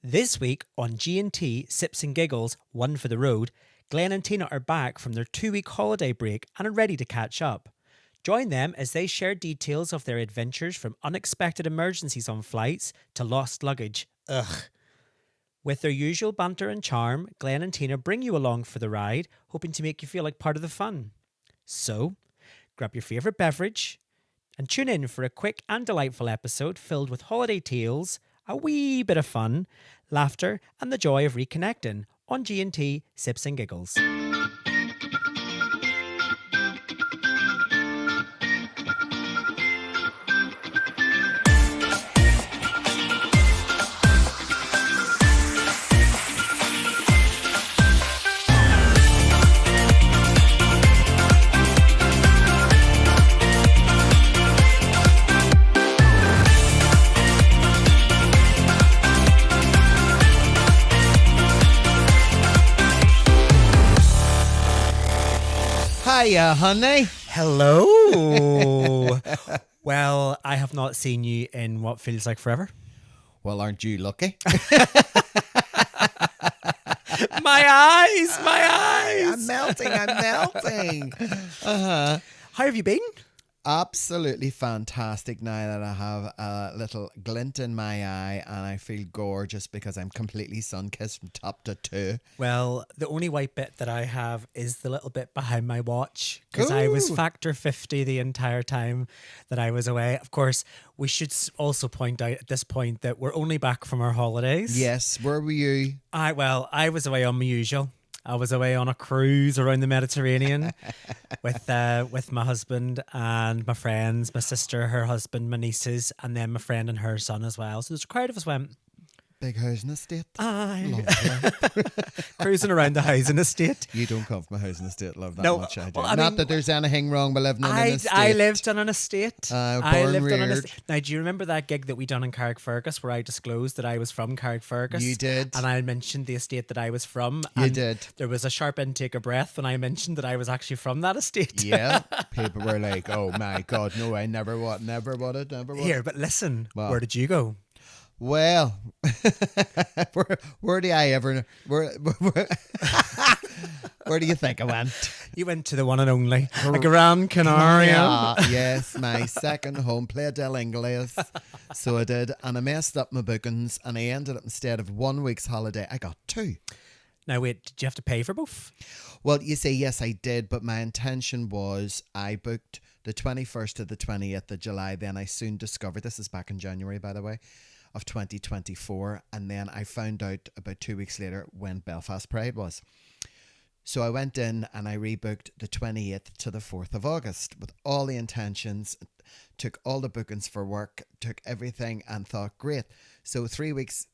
This week on G&T Sips and Giggles, One for the Road, Glenn and Tina are back from their 2-week holiday break and are ready to catch up. Join them as they share details of their adventures from unexpected emergencies on flights to lost luggage. Ugh. With their usual banter and charm, Glenn and Tina bring you along for the ride, hoping to make you feel like part of the fun. So, grab your favourite beverage and tune in for a quick and delightful episode filled with holiday tales, a wee bit of fun, laughter, and the joy of reconnecting on G&T Sips and Giggles. Hiya, honey. Hello. Well, I have not seen you in what feels like forever. Well, aren't you lucky? My eyes. I'm melting. How have you been? Absolutely fantastic now that I have a little glint in my eye and I feel gorgeous because I'm completely sun-kissed from top to toe. Well, the only white bit that I have is the little bit behind my watch because I was factor 50 the entire time that I was away. Of course, we should also point out at this point that we're only back from our holidays. Yes, where were you? I was away on my usual. I was away on a cruise around the Mediterranean with my husband and my friends, my sister, her husband, my nieces, and then my friend and her son as well. So there's a crowd of us went. Big housing estate. Aye. Cruising around the housing estate. You don't come from a housing estate, love that No, much. I do. well, I Not mean, that there's anything wrong with living in an estate. I lived on an estate. Born reared. Now, do you remember that gig that we done in Carrickfergus where I disclosed that I was from Carrickfergus? You did. And I mentioned the estate that I was from. You and did. There was a sharp intake of breath when I mentioned that I was actually from that estate. Yeah. People were like, oh my God, no, I never would. Here, but listen, Wow. Where did you go? Well, where do I ever where do you think I went? You went to the one and only, the Gran Canaria. Yes, my second home, Playa del Ingles. So I did, and I messed up my bookings, and I ended up, instead of 1 week's holiday, I got 2. Now wait, did you have to pay for both? Well, you say yes, I did, but my intention was I booked the 21st to the 20th of July. Then I soon discovered, this is back in January, by the way, of 2024, and then I found out about 2 weeks later when Belfast Pride was. So I went in and I rebooked the 28th to the 4th of August with all the intentions, took all the bookings for work, took everything and thought, great. So 3 weeks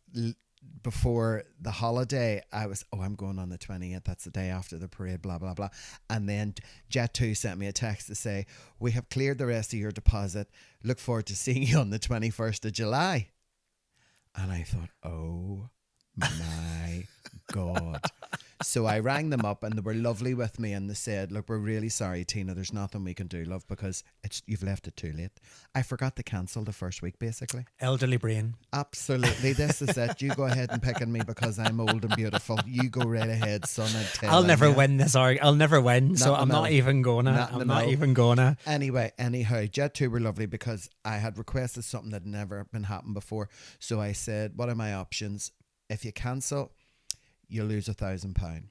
before the holiday, I was, I'm going on the 20th. That's the day after the parade, blah, blah, blah. And then Jet2 sent me a text to say, we have cleared the rest of your deposit. Look forward to seeing you on the 21st of July. And I thought, oh my God. So I rang them up and they were lovely with me and they said, look, we're really sorry, Tina, there's nothing we can do, love, because you've left it too late. I forgot to cancel the first week, basically. Elderly brain. Absolutely. This is it. You go ahead and pick on me because I'm old and beautiful. You go right ahead, son. I'll never win this argument. I'll never win, so I'm not even gonna. Anyhow, Jet2 were lovely because I had requested something that had never been happened before. So I said, what are my options? If you cancel, you lose £1,000.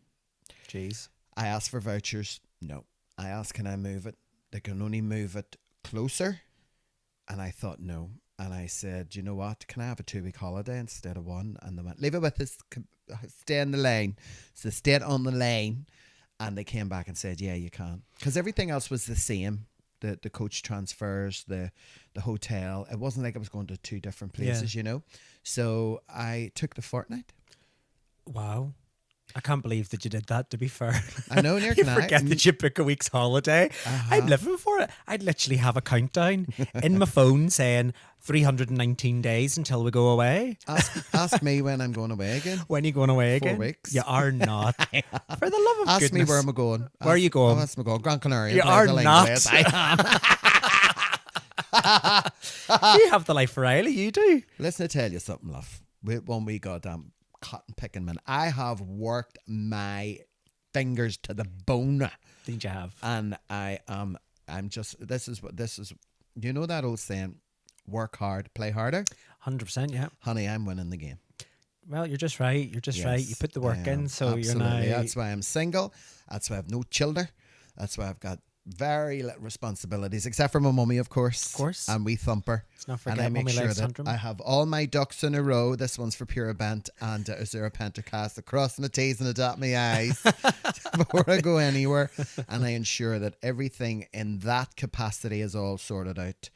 Jeez. I asked for vouchers. No. I asked, can I move it? They can only move it closer. And I thought, no. And I said, you know what? Can I have a 2-week holiday instead of 1? And they went, leave it with us. Stay in the lane. So stayed on the lane. And they came back and said, yeah, you can. Because everything else was the same. The coach transfers, the hotel. It wasn't like I was going to 2 different places, you know. So I took the fortnight. Wow. I can't believe that you did that, to be fair. I know, near You forget that you book a week's holiday. I'm living for it. I'd literally have a countdown in my phone saying 319 days until we go away. Ask me when I'm going away again. When are you going away again? 4 weeks. You are not. For the love of Ask goodness. me where am I going. Where are you going? Ask me going. Gran Canaria. You are not. I am. You have the life for Riley, you do. Listen, I tell you something, love. with one wee goddamn cotton picking man. I have worked my fingers to the bone. Did you have? And I'm just, this is, you know that old saying, work hard, play harder? 100%, yeah. Honey, I'm winning the game. Well, you're just right. You're just right. You put the work in, so Absolutely. you're now... That's why I'm single. That's why I have no children. That's why I've got very little responsibilities, except for my mummy, of course. Of course. And we thumper. Let's not And forget I make Mummy sure Life that Syndrome. I have all my ducks in a row. This one's for pure bent, and is there a pentacast, the crossing the T's and the dot my I's before I go anywhere. And I ensure that everything in that capacity is all sorted out.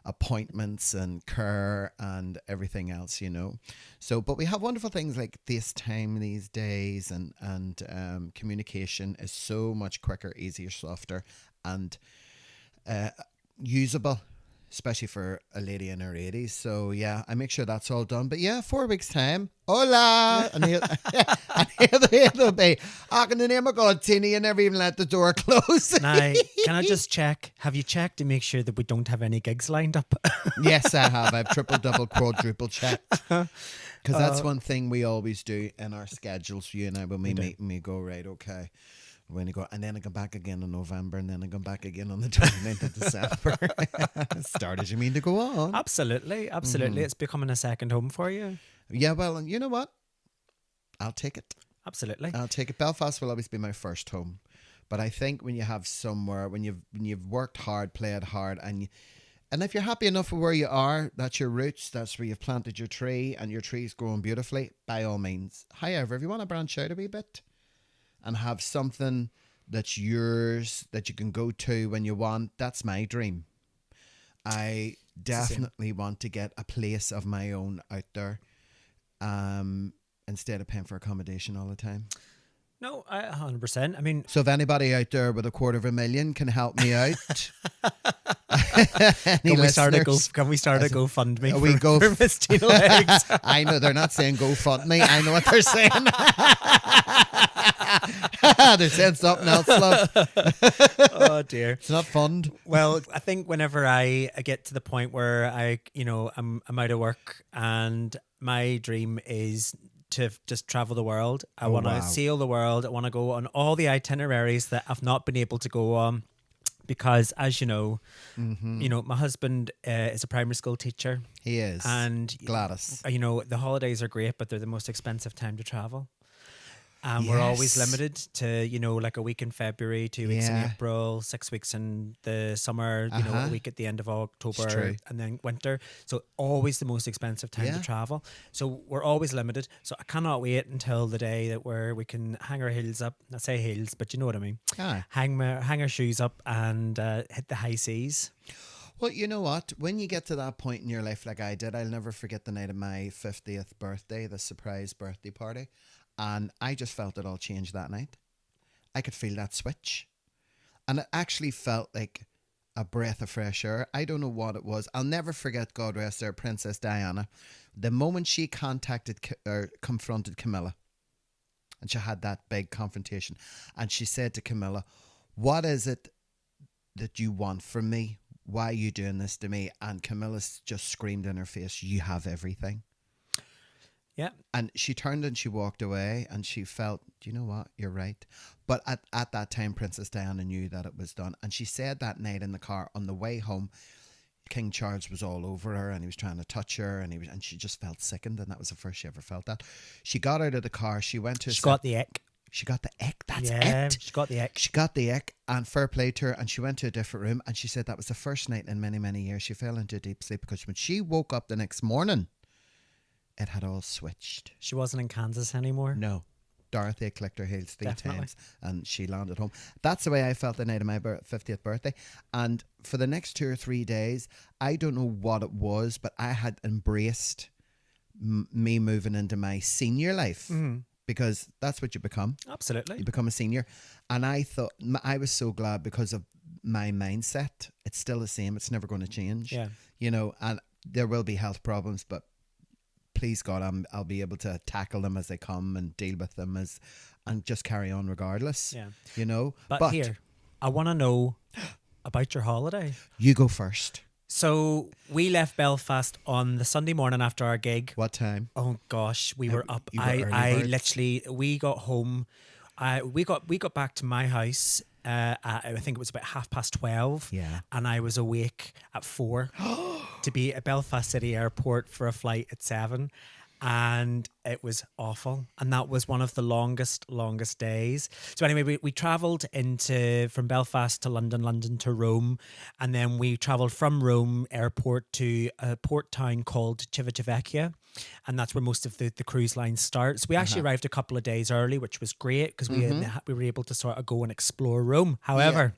Appointments and care and everything else, you know. So, but we have wonderful things like FaceTime these days, and communication is so much quicker, easier, softer, and usable, especially for a lady in her 80s. So yeah, I make sure that's all done. But yeah, 4 weeks time, hola, and here they'll be. Oh, in the name of God, Tina, you never even let the door close. Now, can I just check? Have you checked to make sure that we don't have any gigs lined up? Yes, I have. I've triple, double, quadruple checked. Because that's one thing we always do in our schedules, you and I, when we meet and we go, right, okay. When you go, and then I come back again in November, and then I come back again on the 29th of December. Start as you mean to go on. Absolutely. It's becoming a second home for you. Yeah, well, and you know what? I'll take it. Absolutely. I'll take it. Belfast will always be my first home. But I think when you have somewhere, when you've worked hard, played hard, and if you're happy enough with where you are, that's your roots, that's where you've planted your tree, and your tree's growing beautifully, by all means. However, if you want to branch out a wee bit and have something that's yours that you can go to when you want, that's my dream. I definitely want to get a place of my own out there, instead of paying for accommodation all the time. No, 100%. I mean, so if anybody out there with $250,000 can help me out, can we start a GoFundMe? We go for Miss Tina Legs. I know they're not saying GoFundMe. I know what they're saying. They're saying something else, love. Oh dear, it's not fun. Well, I think whenever I get to the point where I'm out of work and my dream is to just travel the world. I want to sail the world. I want to go on all the itineraries that I've not been able to go on. Because, as you know, my husband is a primary school teacher. He is. And Gladys. The holidays are great, but they're the most expensive time to travel. And we're always limited to, like a week in February, 2 weeks in April, 6 weeks in the summer, a week at the end of October, and then winter. So always the most expensive time to travel. So we're always limited. So I cannot wait until the day that we can hang our heels up. I say heels, but you know what I mean. Hang our shoes up and hit the high seas. Well, you know what? When you get to that point in your life like I did, I'll never forget the night of my 50th birthday, the surprise birthday party. And I just felt it all changed that night. I could feel that switch. And it actually felt like a breath of fresh air. I don't know what it was. I'll never forget, God rest her, Princess Diana. The moment she confronted Camilla. And she had that big confrontation. And she said to Camilla, what is it that you want from me? Why are you doing this to me? And Camilla just screamed in her face, you have everything. Yeah. And she turned and she walked away and she felt, do you know what? You're right. But at that time, Princess Diana knew that it was done. And she said that night in the car on the way home, King Charles was all over her and he was trying to touch her and she just felt sickened. And that was the first she ever felt that. She got out of the car. She went to... She got the ick. She got the ick. That's it. She got the ick. She got the ick, and fair play to her. And she went to a different room. And she said that was the first night in many, many years she fell into a deep sleep, because when she woke up the next morning, it had all switched. She wasn't in Kansas anymore? No. Dorothy clicked her heels three times and she landed home. That's the way I felt the night of my 50th birthday. And for the next 2 or 3 days, I don't know what it was, but I had embraced me moving into my senior life. Because that's what you become. Absolutely. You become a senior. And I thought, I was so glad because of my mindset. It's still the same. It's never going to change. Yeah. And there will be health problems, but please God, I'll be able to tackle them as they come and deal with them and just carry on regardless. Yeah. But here, I want to know about your holiday. You go first. So we left Belfast on the Sunday morning after our gig. What time? Oh gosh, we were up. You were I early I birds? literally we got home. We got back to my house. At, I think it was about 12:30. Yeah. And I was awake at 4 to be at Belfast City Airport for a flight at 7. And it was awful. And that was one of the longest days. So anyway, we travelled from Belfast to London, London to Rome. And then we travelled from Rome airport to a port town called Civitavecchia. And that's where most of the cruise lines start. So we actually arrived a couple of days early, which was great because we were able to sort of go and explore Rome. However,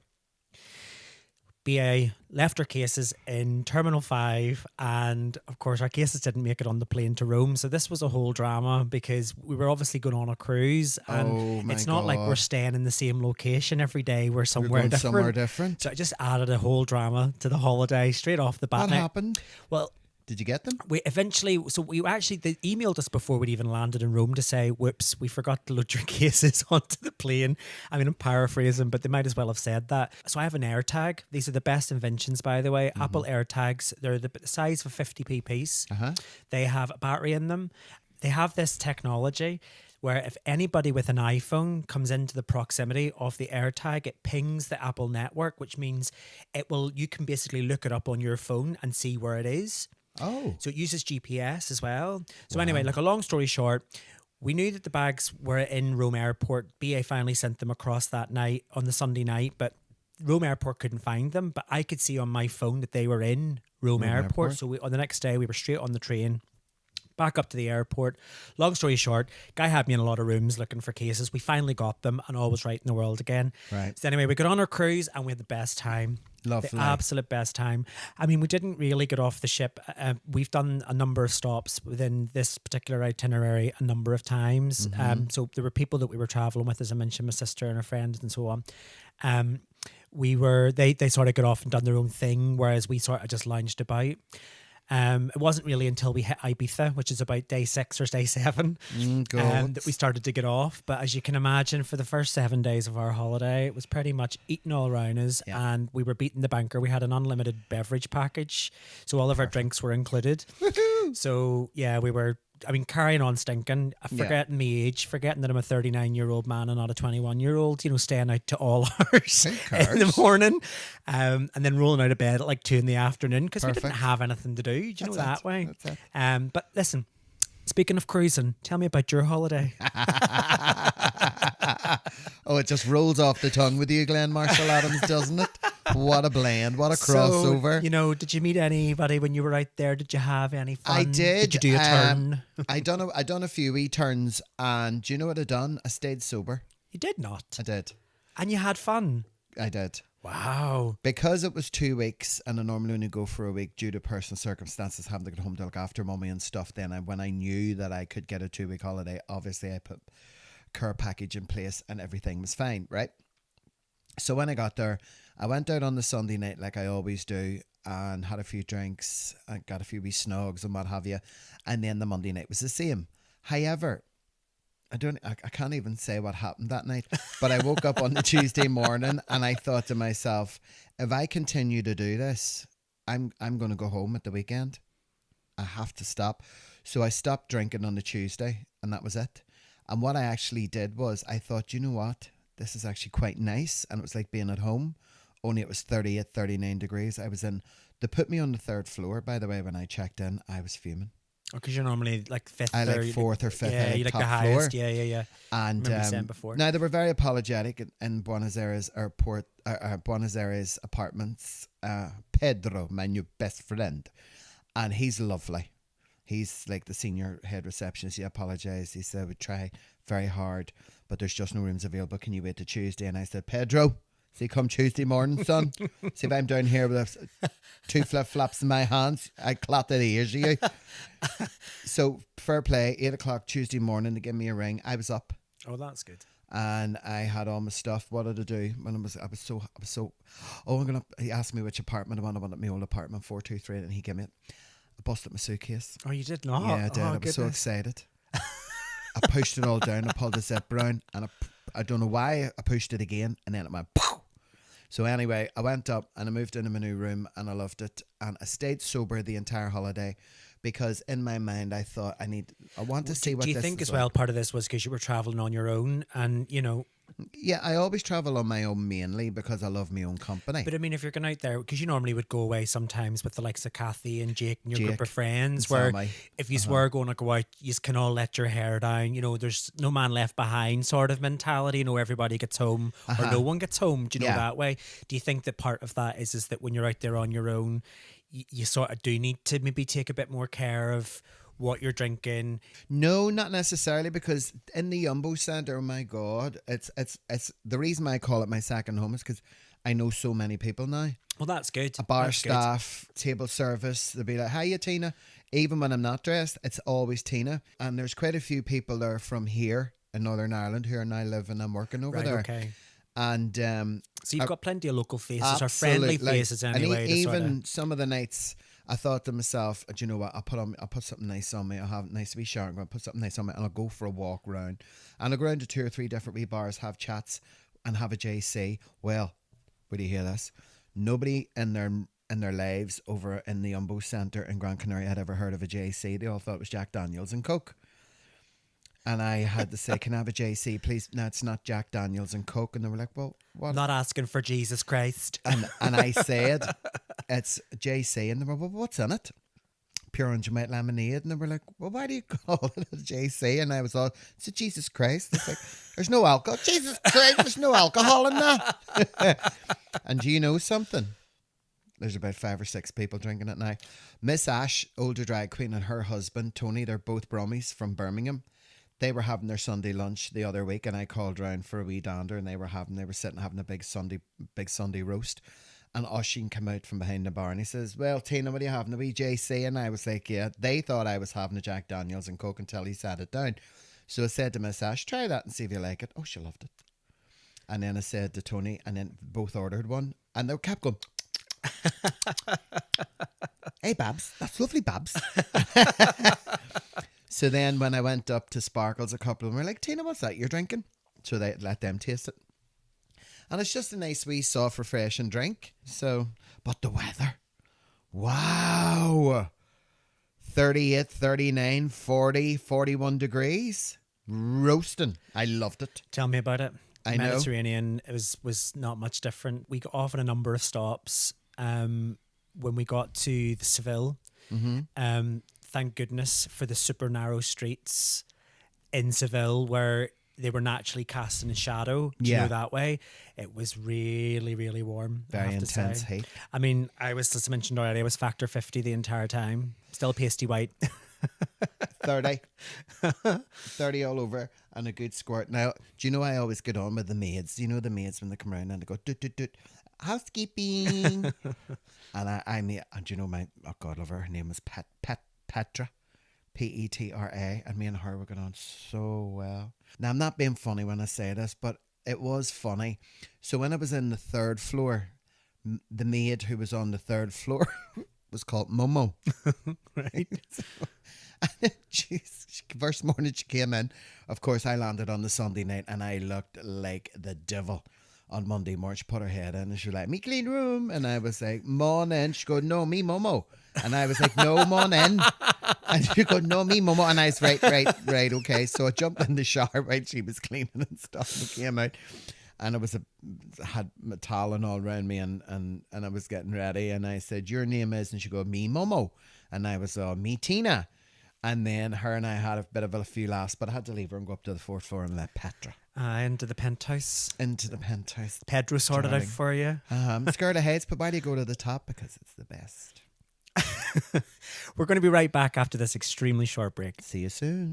BA left our cases in Terminal 5, and of course our cases didn't make it on the plane to Rome. So this was a whole drama because we were obviously going on a cruise, and Oh my it's not like we're God. staying in the same location every day. We're You're somewhere going different. somewhere different. So it just added a whole drama to the holiday straight off the bat. What Now- happened? Well, Did you get them? they emailed us before we'd even landed in Rome to say, whoops, we forgot to load your cases onto the plane. I mean, I'm paraphrasing, but they might as well have said that. So I have an AirTag. These are the best inventions, by the way. Apple AirTags. They're the size of a 50p piece. They have a battery in them. They have this technology where if anybody with an iPhone comes into the proximity of the AirTag, it pings the Apple network, which means you can basically look it up on your phone and see where it is. Oh. So it uses GPS as well. So anyway, like a long story short, we knew that the bags were in Rome Airport. BA finally sent them across that night on the Sunday night, but Rome Airport couldn't find them. But I could see on my phone that they were in Rome Airport. So on the next day, we were straight on the train. Back up to the airport. Long story short, guy had me in a lot of rooms looking for cases. We finally got them and all was right in the world again. Right. So anyway, we got on our cruise and we had the best time. Lovely. The absolute best time. I mean, we didn't really get off the ship. We've done a number of stops within this particular itinerary a number of times. So there were people that we were traveling with, as I mentioned, my sister and her friends and so on. They sort of got off and done their own thing, whereas we sort of just lounged about. It wasn't really until we hit Ibiza, which is about day 6 or day 7, that we started to get off. But as you can imagine, for the first 7 days of our holiday, it was pretty much eating all around us, and we were beating the banker. We had an unlimited beverage package, so all of our drinks were included. So yeah, we were, I mean, carrying on stinking, forgetting me age, forgetting that I'm a 39-year-old man and not a 21-year-old, staying out to all hours in the morning, and then rolling out of bed at like 2 in the afternoon because we didn't have anything to do, you know, that way. That's it. But listen, speaking of cruising, tell me about your holiday. Oh, it just rolls off the tongue with you, Glenn Marshall Adams, doesn't it? What a blend. What a crossover. So, did you meet anybody when you were out there? Did you have any fun? I did. Did you do a turn? I done a few wee turns, and do you know what I done? I stayed sober. You did not. I did. And you had fun. I did. Wow. Because it was 2 weeks, and I normally only go for a week due to personal circumstances, having to get home to look after mummy and stuff. Then when I knew that I could get a 2 week holiday, obviously I put care package in place and everything was fine, right? So when I got there, I went out on the Sunday night like I always do and had a few drinks and got a few wee snogs and what have you, and then the Monday night was the same. However, I can't even say what happened that night, but I woke up on the Tuesday morning and I thought to myself, if I continue to do this, I'm going to go home at the weekend. I have to stop. So I stopped drinking on the Tuesday and that was it. And what I actually did was I thought, you know what? This is actually quite nice. And it was like being at home, only it was 38, 39 degrees. They put me on the 3rd floor, by the way, when I checked in. I was fuming. Because you're normally like 5th. I like 4th or 5th. Yeah, you like top the highest. floor. Yeah. And remember you saying before. now they were very apologetic in Buenos Aires airport, Buenos Aires apartments. Pedro, my new best friend, and he's lovely. He's like the senior head receptionist. He apologised. He said we try very hard, but there's just no rooms available. Can you wait till Tuesday? And I said, Pedro, see, come Tuesday morning, son. See if I'm down here with 2 flip-flops in my hands, I clap the ears of you. So fair play, 8 o'clock Tuesday morning, they give me a ring. I was up. Oh, that's good. And I had all my stuff. What did I do? When I was so. Oh, he asked me which apartment I wanted my old apartment 423, and he gave me it. I busted my suitcase. Oh, you did not? Yeah, I did. Oh, I was so goodness. excited. I pushed it all down. I pulled the zip down, and I don't know why I pushed it again, and then it went pow. So anyway, I went up and I moved into my new room and I loved it. And I stayed sober the entire holiday because in my mind I thought I want to see what Do you this think is as well like. part of this was because you were traveling on your own and, Yeah, I always travel on my own mainly because I love my own company. but I mean, if you're going out there, because you normally would go away sometimes with the likes of Kathy and Jake and your group Jake of friends, and where Sammy. if you were going to go out, you can all let your hair down. There's no man left behind sort of mentality. Everybody gets home or no one gets home. Do you know Yeah. that way? Do you think that part of that is that when you're out there on your own, you sort of do need to maybe take a bit more care of what you're drinking? No, not necessarily, because in the Jumbo Centre, oh my God, it's the reason I call it my second home is because I know so many people now. Well, that's good. A bar That's good. staff, table service, they'll be like, hiya, Tina. Even when I'm not dressed, it's always Tina. And there's quite a few people there from here in Northern Ireland who are now living and working over Right, there. okay. And So you've got plenty of local faces or absolutely, friendly faces anyway. And to even sorta- some of the nights, I thought to myself, do you know what? I'll put something nice on me. I'll have a nice wee shower. I'm going to put something nice on me, and I'll go for a walk round. And I'll go round to 2 or 3 different wee bars, have chats, and have a JC. Well, where do you hear this? Nobody in their lives over in the Jumbo Centre in Gran Canaria had ever heard of a JC. They all thought it was Jack Daniels and Coke. And I had to say, can I have a JC, please? No, it's not Jack Daniels and Coke. And they were like, well, what? Not asking for Jesus Christ. And I said, it's JC. And they were, well, what's in it? Pure and Jamaican lemonade. And they were like, well, why do you call it a JC? And I was all, it's a Jesus Christ. It's like, there's no alcohol. Jesus Christ, there's no alcohol in that. And do you know something? There's about 5 or 6 people drinking it now. Miss Ash, older drag queen, and her husband, Tony, they're both Brummies from Birmingham. They were having their Sunday lunch the other week, and I called round for a wee dander, and they were sitting having a big Sunday roast. And Oisin came out from behind the bar and he says, well, Tina, what are you having, a wee JC? And I was like, yeah. They thought I was having a Jack Daniels and Coke until he sat it down. So I said to Miss Ash, try that and see if you like it. Oh, she loved it. And then I said to Tony, and then both ordered one, and they kept going, hey, Babs, that's lovely, Babs. So then when I went up to Sparkles, a couple of them were like, Tina, what's that you're drinking? So they let them taste it. And it's just a nice wee soft, refreshing drink. So, but the weather. Wow. 38, 39, 40, 41 degrees. Roasting. I loved it. Tell me about it. I know. Mediterranean, it was not much different. We got off on a number of stops. When we got to the Seville, thank goodness for the super narrow streets in Seville where they were naturally casting in shadow. Do you know that way? It was really, really warm. Very intense heat. I mean, as I mentioned already, I was factor 50 the entire time. Still pasty white. 30. 30 all over and a good squirt. Now, do you know I always get on with the maids? You know the maids when they come around and they go, doot, doot, doot, housekeeping. And do you know God love her name was Petra. Petra. And me and her were going on so well. Now, I'm not being funny when I say this, but it was funny. So when I was in the 3rd floor, the maid who was on the 3rd floor was called Momo. Right. And first morning she came in, of course I landed on the Sunday night and I looked like the devil. On Monday morning she put her head in and she was like, me clean room. And I was like, morning. She go, no, me Momo. And I was like, no, morning. And she go, no, me Momo. And I was right, okay. So I jumped in the shower while she was cleaning and stuff and came out. And I had my towel and all around me and I was getting ready and I said, your name is? And she go, me Momo. And I was, me Tina. And then her and I had a bit of a few laughs, but I had to leave her and go up to the 4th floor and let Petra. Into the penthouse. Into the penthouse. Pedro sorted out for you. I'm scared of heights, but why do you go to the top? Because it's the best. We're going to be right back after this extremely short break. See you soon.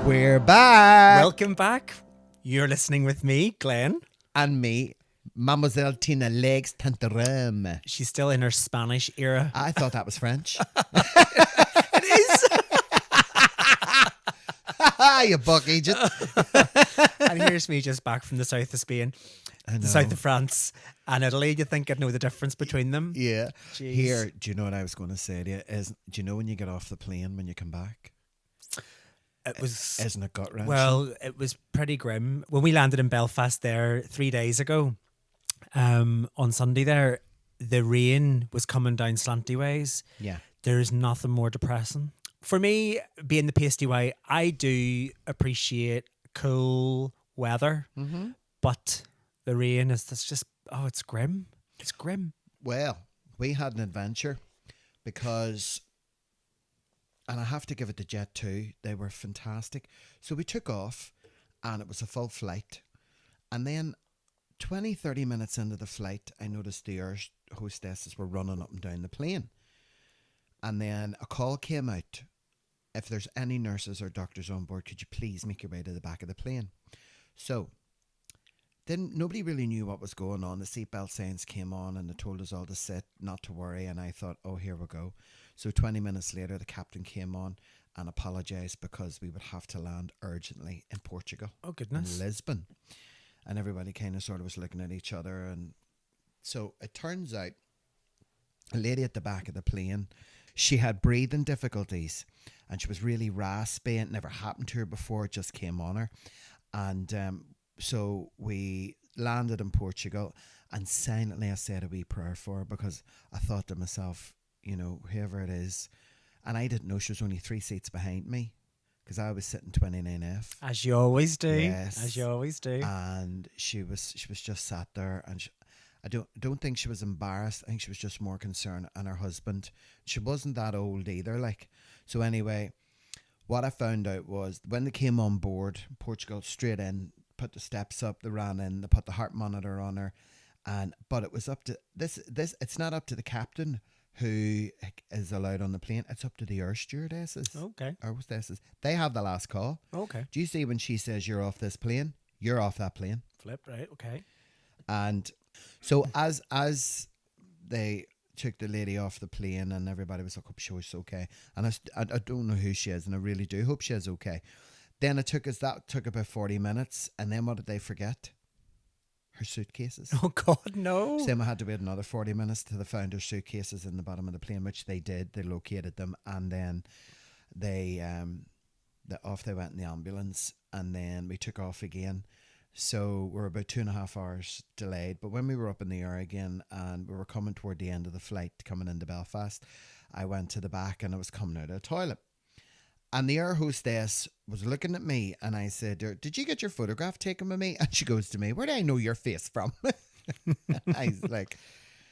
We're back. Welcome back. You're listening with me, Glenn. And me, Mademoiselle Tina Legs Tantarum. She's still in her Spanish era. I thought that was French. It is. You buck agent. And here's me just back from the south of Spain, I know. the south of France, and Italy. You think I'd know the difference between them? Yeah. Jeez. Here, do you know what I was going to say to you? Do you know when you get off the plane when you come back? It was, Isn't it gut wrenching? well, it was pretty grim. When we landed in Belfast there 3 days ago, on Sunday there, the rain was coming down slanty ways. yeah. There's nothing more depressing. For me, being the pasty way, I do appreciate cool weather, but the rain it's just, oh, it's grim. It's grim. Well, we had an adventure because, and I have to give it to Jet too, they were fantastic. So we took off and it was a full flight. And then 20, 30 minutes into the flight, I noticed the air hostesses were running up and down the plane. And then a call came out. If there's any nurses or doctors on board, could you please make your way to the back of the plane? So then nobody really knew what was going on. The seatbelt signs came on and they told us all to sit, not to worry. And I thought, oh, here we go. So 20 minutes later, the captain came on and apologised because we would have to land urgently in Portugal. Oh, goodness. In Lisbon. And everybody kind of sort of was looking at each other. And so it turns out a lady at the back of the plane, she had breathing difficulties and she was really raspy. It never happened to her before. It just came on her. And so we landed in Portugal and silently I said a wee prayer for her because I thought to myself, you know, whoever it is. And I didn't know she was only 3 seats behind me because I was sitting 29F. As you always do. Yes. As you always do. And she was just sat there and I don't think she was embarrassed. I think she was just more concerned. And her husband, she wasn't that old either. Like, so anyway, what I found out was when they came on board, Portugal straight in, put the steps up, they ran in, they put the heart monitor on her, but it was up to this. It's not up to the captain who is allowed on the plane. It's up to the air stewardesses. Okay. Air hostesses. They have the last call. Okay. Do you see when she says you're off this plane? You're off that plane. Flip, right, okay. And so as they took the lady off the plane and everybody was like, hope she was okay. And I don't know who she is and I really do hope she is okay. Then that took about 40 minutes. And then what did they forget? Her suitcases. Oh, God, no. So then we had to wait another 40 minutes till they found her suitcases in the bottom of the plane, which they did. They located them and then off they went in the ambulance and then we took off again. So we're about 2.5 hours delayed. But when we were up in the air again and we were coming toward the end of the flight coming into Belfast, I went to the back and I was coming out of the toilet. And the air hostess was looking at me and I said, did you get your photograph taken with me? And she goes to me, where do I know your face from? I was like,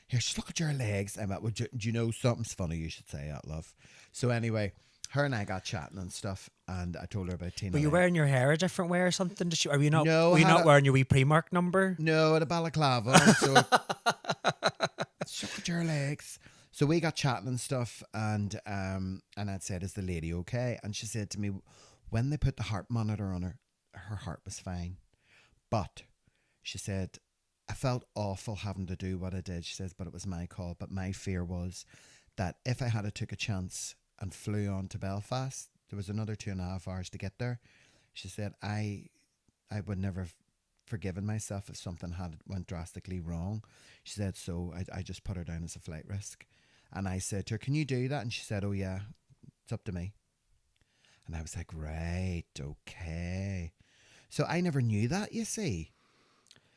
here, just look at your legs. I went, well, do you know something's funny? You should say that, love. So anyway, her and I got chatting and stuff and I told her about Tina. Were you wearing your hair a different way or something? Were you not wearing your wee Primark number? No, at a balaclava. So just look at your legs. So we got chatting and stuff and I'd said, is the lady okay? And she said to me, when they put the heart monitor on her, her heart was fine. But she said, I felt awful having to do what I did. She says, but it was my call. But my fear was that if I had took a chance and flew on to Belfast, there was another 2.5 hours to get there. She said, I would never have forgiven myself if something had went drastically wrong. She said, so I just put her down as a flight risk. And I said to her, can you do that? And she said, oh yeah, it's up to me. And I was like, right, okay. So I never knew that, you see.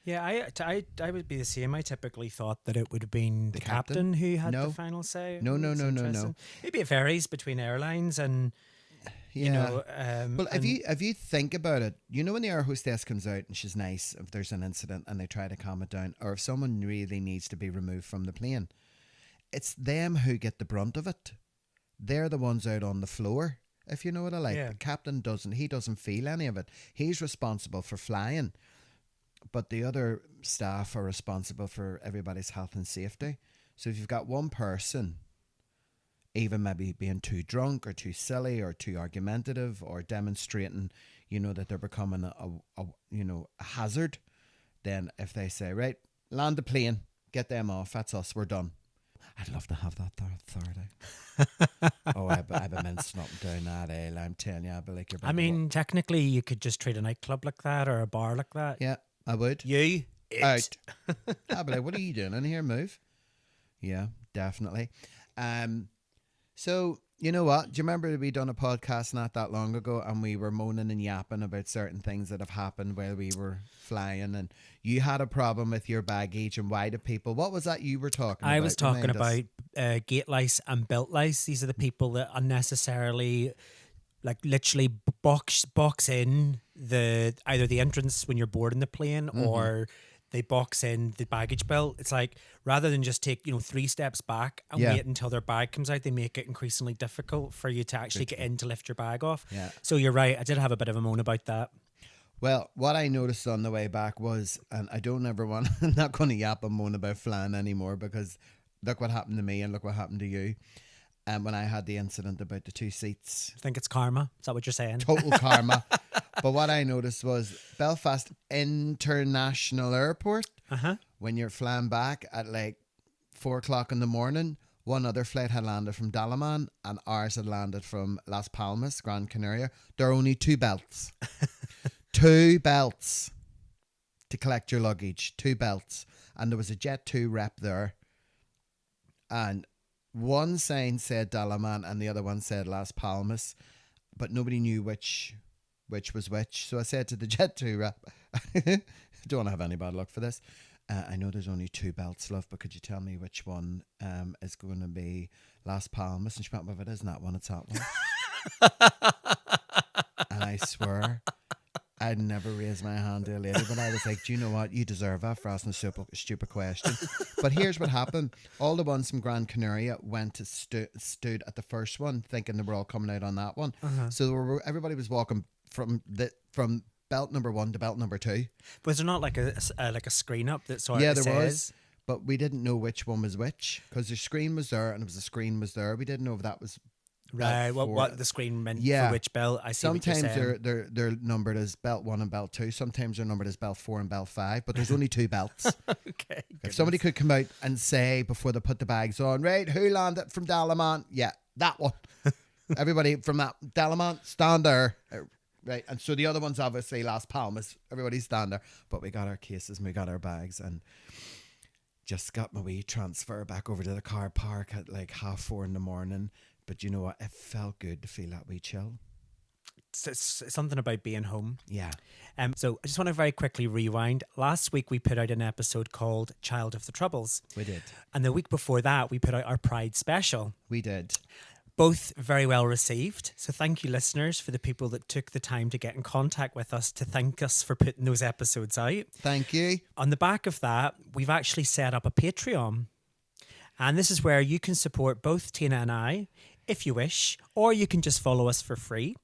Yeah, I would be the same. I typically thought that it would have been the captain who had the final say. No. Maybe it varies between airlines and, yeah. you know. Well, if you think about it, you know when the air hostess comes out and she's nice, if there's an incident and they try to calm it down, or if someone really needs to be removed from the plane, it's them who get the brunt of it. They're the ones out on the floor, if you know what I like. Yeah. The captain doesn't feel any of it. He's responsible for flying. But the other staff are responsible for everybody's health and safety. So if you've got one person, even maybe being too drunk or too silly or too argumentative or demonstrating, you know, that they're becoming a hazard, then if they say, right, land the plane, get them off, that's us, we're done. I'd love to have that authority. Oh, I've been mincing up and down that ale. I'm telling you, I'd be like your big I mean, technically, you could just treat a nightclub like that or a bar like that. yeah, I would. You Out. I'd be like, what are you doing in here? Move. Yeah, definitely. So you know what? Do you remember we done a podcast not that long ago, and we were moaning and yapping about certain things that have happened while we were flying, and you had a problem with your baggage, and why do people? What was that you were talking about? I was talking Remind us. about gate lice and belt lice. These are the people that unnecessarily, like, literally box in the either the entrance when you're boarding the plane or they box in the baggage belt. It's like, rather than just take 3 steps back and Yeah. wait until their bag comes out, they make it increasingly difficult for you to actually get in to lift your bag off. Yeah. So you're right. I did have a bit of a moan about that. Well, what I noticed on the way back was, and I don't ever want, I'm not going to yap and moan about flying anymore, because look what happened to me and look what happened to you. And when I had the incident about the 2 seats, I think it's karma. Is that what you're saying? total karma. But what I noticed was Belfast International Airport, when you're flying back at like 4 o'clock in the morning, one other flight had landed from Dalaman and ours had landed from Las Palmas, Gran Canaria. There are only 2 belts. 2 belts to collect your luggage. 2 belts. And there was a Jet2 rep there. And one sign said Dalaman and the other one said Las Palmas. But nobody knew which was which. So I said to the Jet2 rep, don't want to have any bad luck for this. I know there's only 2 belts, love, but could you tell me which one is going to be Las Palmas? And she went, well, if it isn't that one, it's that one. And I swear, I'd never raised my hand to a lady, but I was like, do you know what? You deserve that for asking a stupid question. But here's what happened. All the ones from Gran Canaria went to stood at the first one, thinking they were all coming out on that one. So everybody was walking from belt number 1 to belt number 2. Was there not like a screen up that sort Yeah, of there says? was. But we didn't know which one was which, because the screen was there and it was the screen was there. We didn't know if that was Right, belt what the screen meant Yeah. for which belt. I see what you're Sometimes saying. they're numbered as belt 1 and belt 2. Sometimes they're numbered as belt 4 and belt 5. But there's only 2 belts. Okay. If somebody could come out and say before they put the bags on, right, who landed from Dalaman? Yeah, that one. Everybody from that Dalaman, stand there. Right, and so the other one's obviously Las Palmas. Everybody stand there. But we got our cases and we got our bags, and just got my wee transfer back over to the car park at like 4:30 in the morning. But you know what? It felt good to feel that wee chill. It's something about being home. Yeah. So I just want to very quickly rewind. Last week we put out an episode called Child of the Troubles. We did. And the week before that we put out our Pride special. We did. Both very well received. So thank you, listeners, for the people that took the time to get in contact with us to thank us for putting those episodes out. Thank you. On the back of that, we've actually set up a Patreon. And this is where you can support both Tina and I, if you wish, or you can just follow us for free.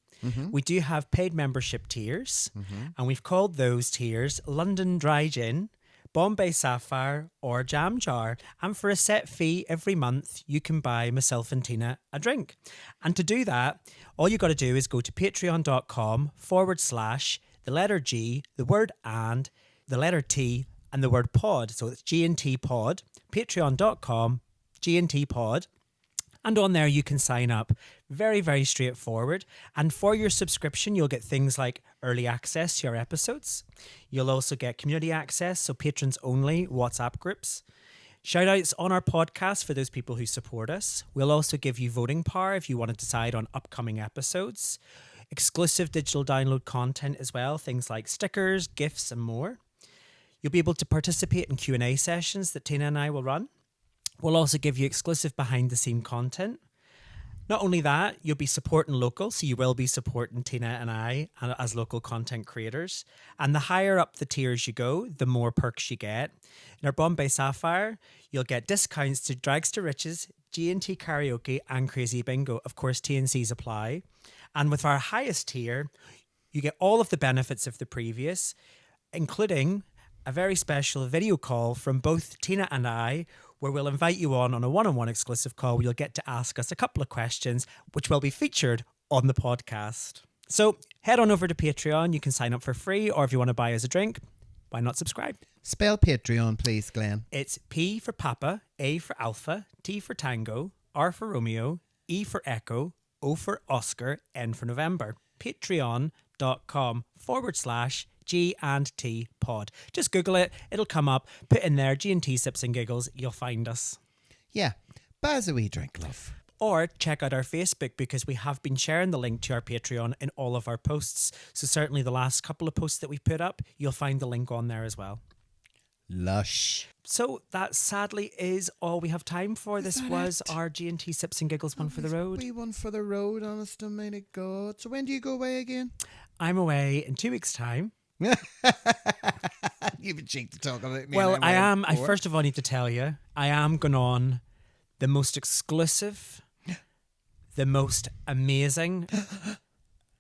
We do have paid membership tiers, and we've called those tiers London Dry Gin, Bombay Sapphire, or Jam Jar. And for a set fee every month, you can buy myself and Tina a drink. And to do that, all you got to do is go to patreon.com/ the letter G, the word and, the letter T, and the word pod. So it's G&T pod, patreon.com, G&T pod. And on there, you can sign up. Very, very straightforward. And for your subscription, you'll get things like early access to your episodes. You'll also get community access, so patrons only, WhatsApp groups. Shout outs on our podcast for those people who support us. We'll also give you voting power if you want to decide on upcoming episodes. Exclusive digital download content as well, things like stickers, gifts, and more. You'll be able to participate in Q&A sessions that Tina and I will run. We'll also give you exclusive behind-the-scene content. Not only that, you'll be supporting local, so you will be supporting Tina and I as local content creators. And the higher up the tiers you go, the more perks you get. In our Bombay Sapphire, you'll get discounts to Drags to Riches, G&T Karaoke, and Crazy Bingo. Of course, T&Cs apply. And with our highest tier, you get all of the benefits of the previous, including a very special video call from both Tina and I, where we'll invite you on a one-on-one exclusive call where you'll get to ask us a couple of questions, which will be featured on the podcast. So head on over to Patreon. You can sign up for free, or if you want to buy us a drink, why not subscribe? Spell Patreon, please, Glenn. It's P for Papa, A for Alpha, T for Tango, R for Romeo, E for Echo, O for Oscar, N for November. Patreon.com/G&T pod. Just Google it. It'll come up. Put in there G&T Sips and Giggles. You'll find us. Yeah. Buy us a wee drink, love. Or check out our Facebook, because we have been sharing the link to our Patreon in all of our posts. So certainly the last couple of posts that we put up, you'll find the link on there as well. Lush. So that sadly is all we have time for. This was our G&T Sips and Giggles one for the road. We one for the road, honest to my God. So when do you go away again? I'm away in 2 weeks' time. You've a cheek to talk about me. Well, I am. I first of all need to tell you, I am going on the most exclusive, the most amazing,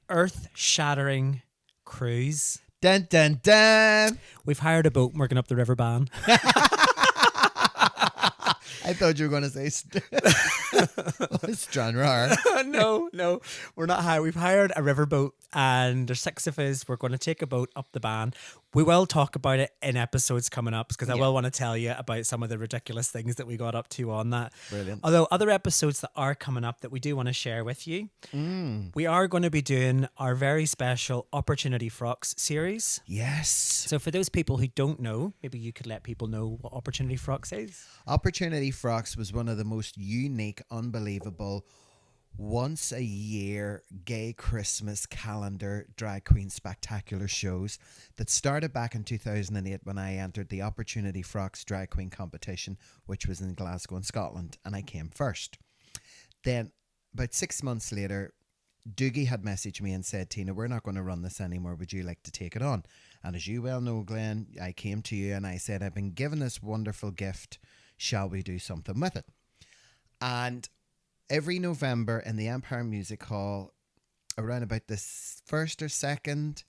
earth-shattering cruise. Dun, dun, dun. We've hired a boat and we're going up the river Ban. I thought you were going to say Stranraer. No, we're not hired. We've hired a riverboat, and there's 6 of us. We're going to take a boat up the Ban. We will talk about it in episodes coming up, because I will want to tell you about some of the ridiculous things that we got up to on that. Brilliant. Although other episodes that are coming up that we do want to share with you, we are going to be doing our very special Opportunity Frocks series. Yes. So for those people who don't know, maybe you could let people know what Opportunity Frocks is. Opportunity Frocks was one of the most unique, unbelievable, once a year gay Christmas calendar drag queen spectacular shows that started back in 2008 when I entered the Opportunity Frocks drag queen competition, which was in Glasgow in Scotland, and I came first. Then about 6 months later, Doogie had messaged me and said, Tina, we're not going to run this anymore. Would you like to take it on? And as you well know, Glenn, I came to you and I said, I've been given this wonderful gift. Shall we do something with it? And every November in the Empire Music Hall, around about the first or second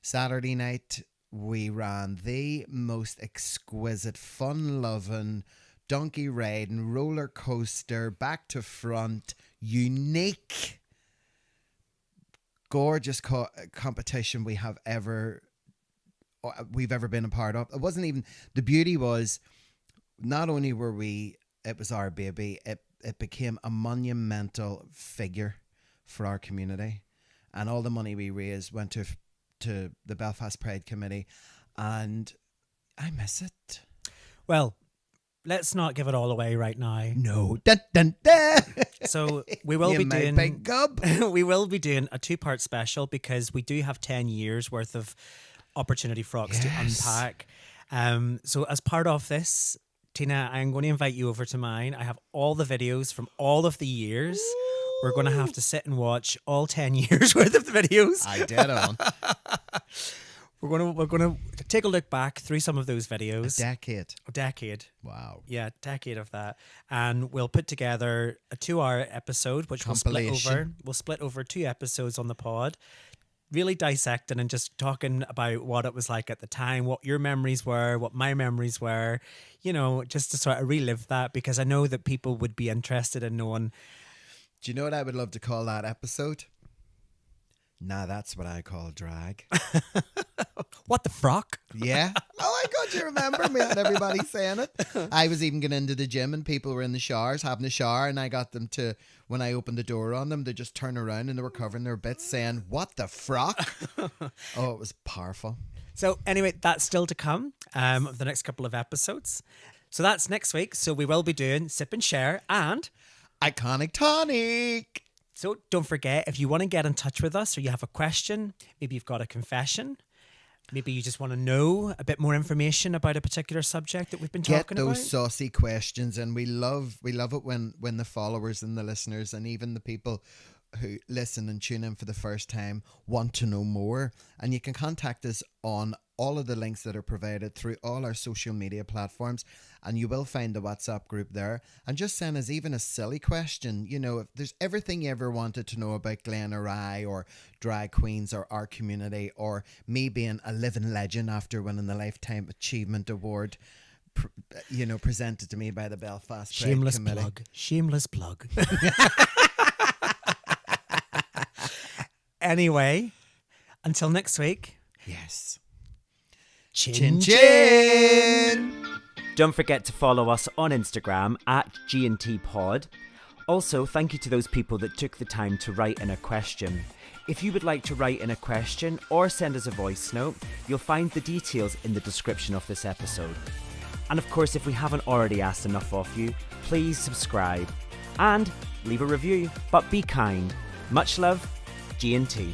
Saturday night, we ran the most exquisite, fun-loving, donkey riding, roller coaster, back to front, unique, gorgeous competition we've ever been a part of. It wasn't even, the beauty was, not only were we, it was our baby, it became a monumental figure for our community, and all the money we raised went to the Belfast Pride Committee, and I miss it. Well, let's not give it all away right now. No. Dun, dun, dun. So we will be doing big gub. we will be doing a 2-part special, because we do have 10 years worth of Opportunity Frocks to unpack. So as part of this, Tina, I'm going to invite you over to mine. I have all the videos from all of the years. Ooh. We're going to have to sit and watch all 10 years worth of the videos. I did on. We're going to take a look back through some of those videos. A decade. Wow. Yeah, decade of that. And we'll put together a 2-hour episode, which we'll split over 2 episodes on the pod. Really dissecting and just talking about what it was like at the time, what your memories were, what my memories were, just to sort of relive that, because I know that people would be interested in knowing. Do you know what I would love to call that episode? Nah, that's what I call drag. What the frock? Yeah. Oh my God, you remember me and everybody saying it? I was even getting into the gym and people were in the showers, having a shower, and I got them to, when I opened the door on them, they just turn around and they were covering their bits saying, what the frock? Oh, it was powerful. So anyway, that's still to come, the next couple of episodes. So that's next week. So we will be doing Sip and Share and Iconic Tonic. So don't forget, if you want to get in touch with us or you have a question, maybe you've got a confession, maybe you just want to know a bit more information about a particular subject that we've been talking about. Get those saucy questions, and we love it when the followers and the listeners and even the people who listen and tune in for the first time want to know more. And you can contact us on all of the links that are provided through all our social media platforms, and you will find the WhatsApp group there. And just send us even a silly question. If there's everything you ever wanted to know about Glen or I, or drag queens, or our community, or me being a living legend after winning the Lifetime Achievement Award, presented to me by the Belfast Pride Committee. Shameless plug. Anyway, until next week. Yes. Chin chin! Don't forget to follow us on Instagram at G&T Pod. Also, thank you to those people that took the time to write in a question. If you would like to write in a question or send us a voice note, you'll find the details in the description of this episode. And of course, if we haven't already asked enough of you, please subscribe and leave a review, but be kind. Much love, G&T.